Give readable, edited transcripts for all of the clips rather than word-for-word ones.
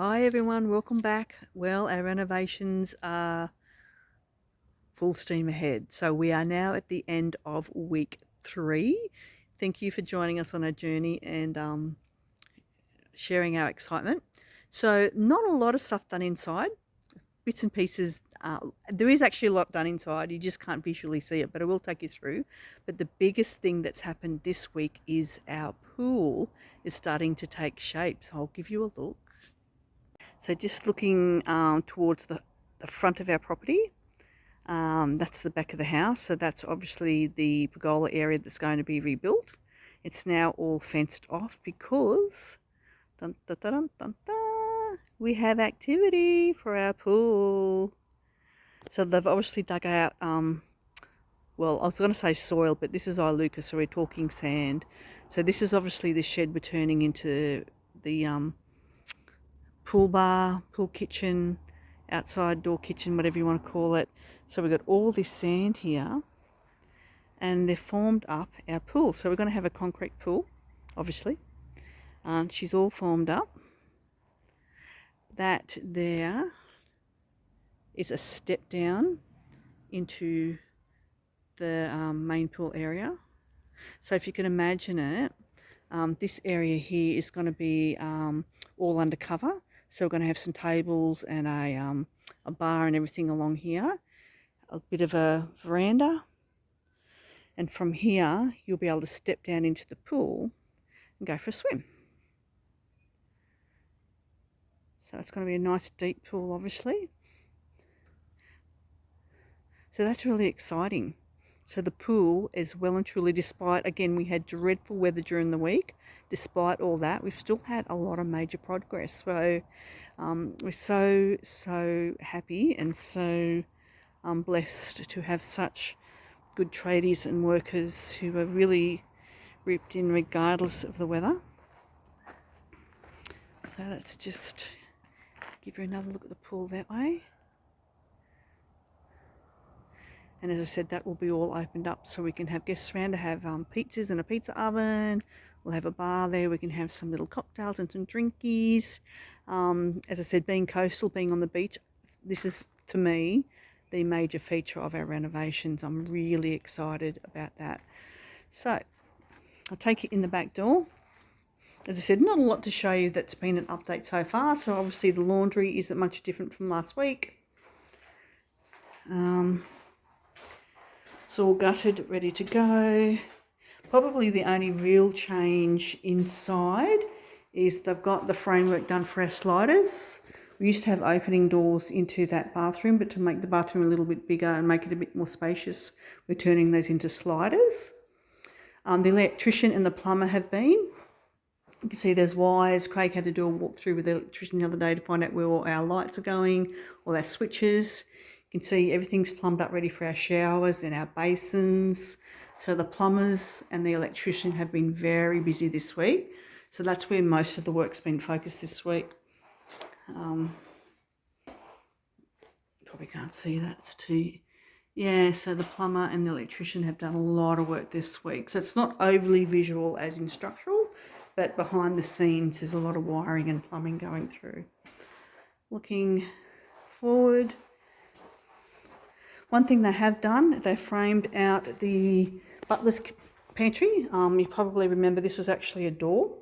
Hi everyone, welcome back. Well, our renovations are full steam ahead. So we are now at the end of week 3. Thank you for joining us on our journey and sharing our excitement. So not a lot of stuff done inside, bits and pieces. There is actually a lot done inside. You just can't visually see it, but I will take you through. But the biggest thing that's happened this week is our pool is starting to take shape. So I'll give you a look. So just looking towards the front of our property, that's the back of the house. So that's obviously the pergola area that's going to be rebuilt. It's now all fenced off because dun, dun, dun, dun, dun, dun, we have activity for our pool. So they've obviously dug out, well, I was going to say soil, but this is Iluka, so we're talking sand. So this is obviously the shed we're turning into the pool bar, pool kitchen, outside door kitchen, whatever you want to call it. So we've got all this sand here and they've formed up our pool. So we're going to have a concrete pool, obviously. She's all formed up. That there is a step down into the main pool area. So if you can imagine it, this area here is going to be all undercover. So we're going to have some tables and a bar and everything along here, a bit of a veranda. And from here, you'll be able to step down into the pool and go for a swim. So it's going to be a nice deep pool, obviously. So that's really exciting. So the pool is well and truly, despite, again, we had dreadful weather during the week, despite all that, we've still had a lot of major progress. So we're so happy and so blessed to have such good tradies and workers who are really ripped in regardless of the weather. So let's just give you another look at the pool that way. And as I said, that will be all opened up so we can have guests around to have pizzas in a pizza oven. We'll have a bar there. We can have some little cocktails and some drinkies. As I said, being coastal, being on the beach, this is, to me, the major feature of our renovations. I'm really excited about that. So I'll take you in the back door. As I said, not a lot to show you that's been an update so far. So obviously the laundry isn't much different from last week. It's all gutted, ready to go. Probably the only real change inside is they've got the framework done for our sliders. We used to have opening doors into that bathroom, but to make the bathroom a little bit bigger and make it a bit more spacious, we're turning those into sliders. The electrician and the plumber have been. You can see there's wires. Craig had to do a walkthrough with the electrician the other day to find out where all our lights are going, all our switches. You can see everything's plumbed up ready for our showers and our basins. So the plumbers and the electrician have been very busy this week. So that's where most of the work's been focused this week. Probably can't see that, it's too... Yeah, so the plumber and the electrician have done a lot of work this week. So it's not overly visual as in structural, but behind the scenes there's a lot of wiring and plumbing going through. Looking forward, one thing they have done, they framed out the butler's pantry. You probably remember this was actually a door.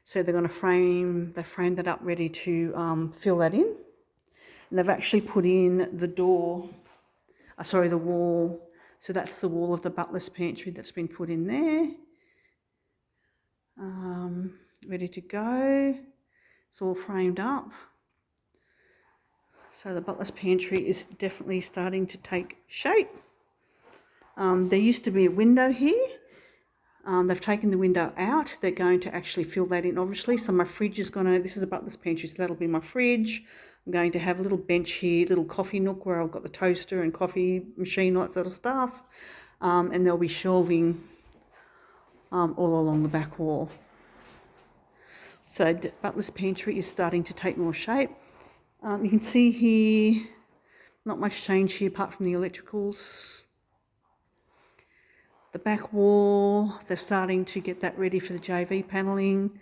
So they're going to they framed that up ready to fill that in. And they've actually put in the door, the wall. So that's the wall of the butler's pantry that's been put in there. Ready to go. It's all framed up. So the butler's pantry is definitely starting to take shape. There used to be a window here. They've taken the window out. They're going to actually fill that in, obviously. So my fridge is this is a butler's pantry, so that'll be my fridge. I'm going to have a little bench here, little coffee nook where I've got the toaster and coffee machine, all that sort of stuff. And there'll be shelving all along the back wall. So butler's pantry is starting to take more shape. You can see here, not much change here apart from the electricals. The back wall, they're starting to get that ready for the JV panelling.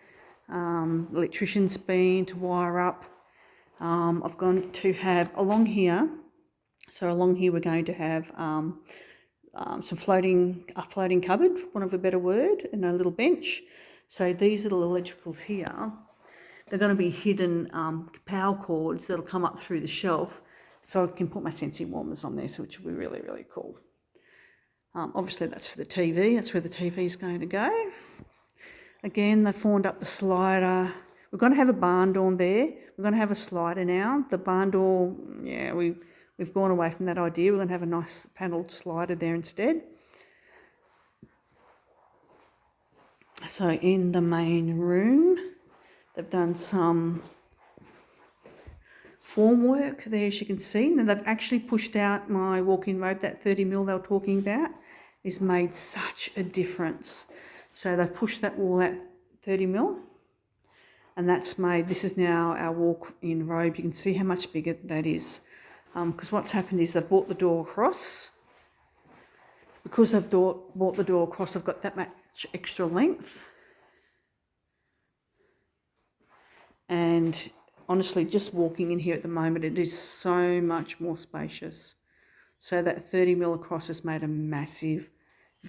The electrician's been to wire up I've gone to have along here, so along here we're going to have a floating cupboard, for want of a better word, and a little bench. So these little electricals here, they're going to be hidden power cords that'll come up through the shelf, so I can put my sensing warmers on there, so which will be really, really cool. Obviously that's for the TV, that's where the TV is going to go. Again, they formed up the slider. We're going to have a barn door there. We're going to have a slider now. The barn door, yeah, we've gone away from that idea. We're going to have a nice panelled slider there instead. So in the main room, they've done some formwork there, as you can see. And they've actually pushed out my walk-in robe, that 30mm they were talking about. It's made such a difference. So they've pushed that wall out 30mm, and that's made, this is now our walk-in robe. You can see how much bigger that is. Because what's happened is they've brought the door across. Because they've brought the door across, I've got that much extra length. And honestly, just walking in here at the moment, it is so much more spacious. So that 30mm across has made a massive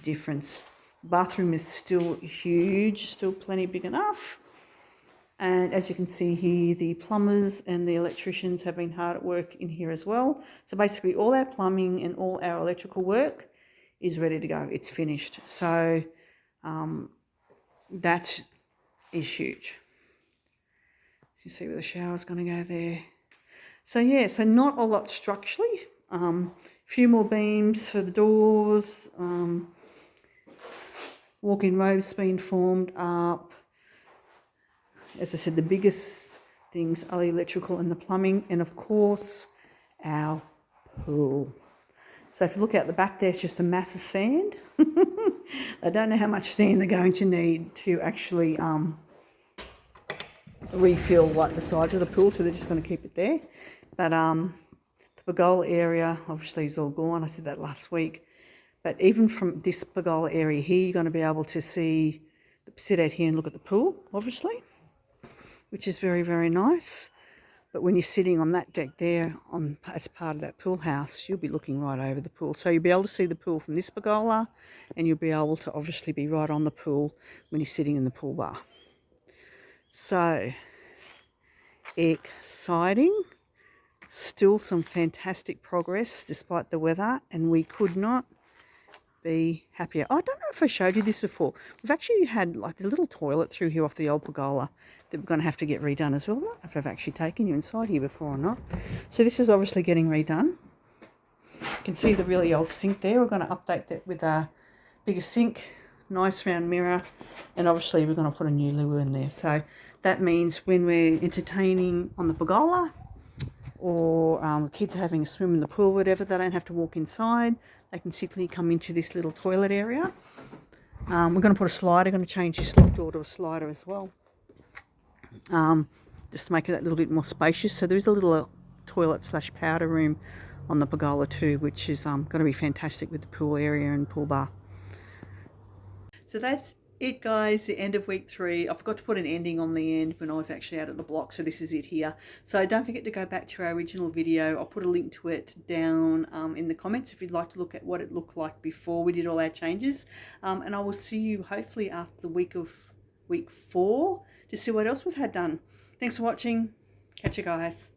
difference. Bathroom is still huge, still plenty big enough. And as you can see here, the plumbers and the electricians have been hard at work in here as well. So basically all our plumbing and all our electrical work is ready to go. It's finished. So that is huge. So you see where the shower's going to go there. So yeah, so not a lot structurally. A few more beams for the doors. Walk-in robes being formed up. As I said, the biggest things are the electrical and the plumbing, and of course, our pool. So if you look out the back there, it's just a mass of sand. I don't know how much sand they're going to need to actually refill like the sides of the pool, so they're just going to keep it there. But the pergola area obviously is all gone. I said that last week. But even from this pergola area here, you're going to be able to sit out here and look at the pool, obviously, which is very, very nice. But when you're sitting on that deck there as part of that pool house, you'll be looking right over the pool. So you'll be able to see the pool from this pergola, and you'll be able to obviously be right on the pool when you're sitting in the pool bar. So exciting. Still some fantastic progress despite the weather, and we could not be happier. I don't know if I showed you this before. We've actually had like a little toilet through here off the old pergola that we're going to have to get redone as well. I don't know if I've actually taken you inside here before or not. So this is obviously getting redone. You can see the really old sink there. We're going to update that with a bigger sink, nice round mirror, and obviously we're going to put a new loo in there. So that means when we're entertaining on the pergola, or kids are having a swim in the pool, whatever, they don't have to walk inside. They can simply come into this little toilet area. We're going to put a slider, going to change this lock door to a slider as well, just to make it a little bit more spacious. So there is a little toilet / powder room on the pergola too, which is going to be fantastic with the pool area and pool bar. So that's it, guys, the end of week 3. I forgot to put an ending on the end when I was actually out at the block, so this is it here. So don't forget to go back to our original video. I'll put a link to it down in the comments if you'd like to look at what it looked like before we did all our changes. And I will see you hopefully after the week 4 to see what else we've had done. Thanks for watching. Catch you guys.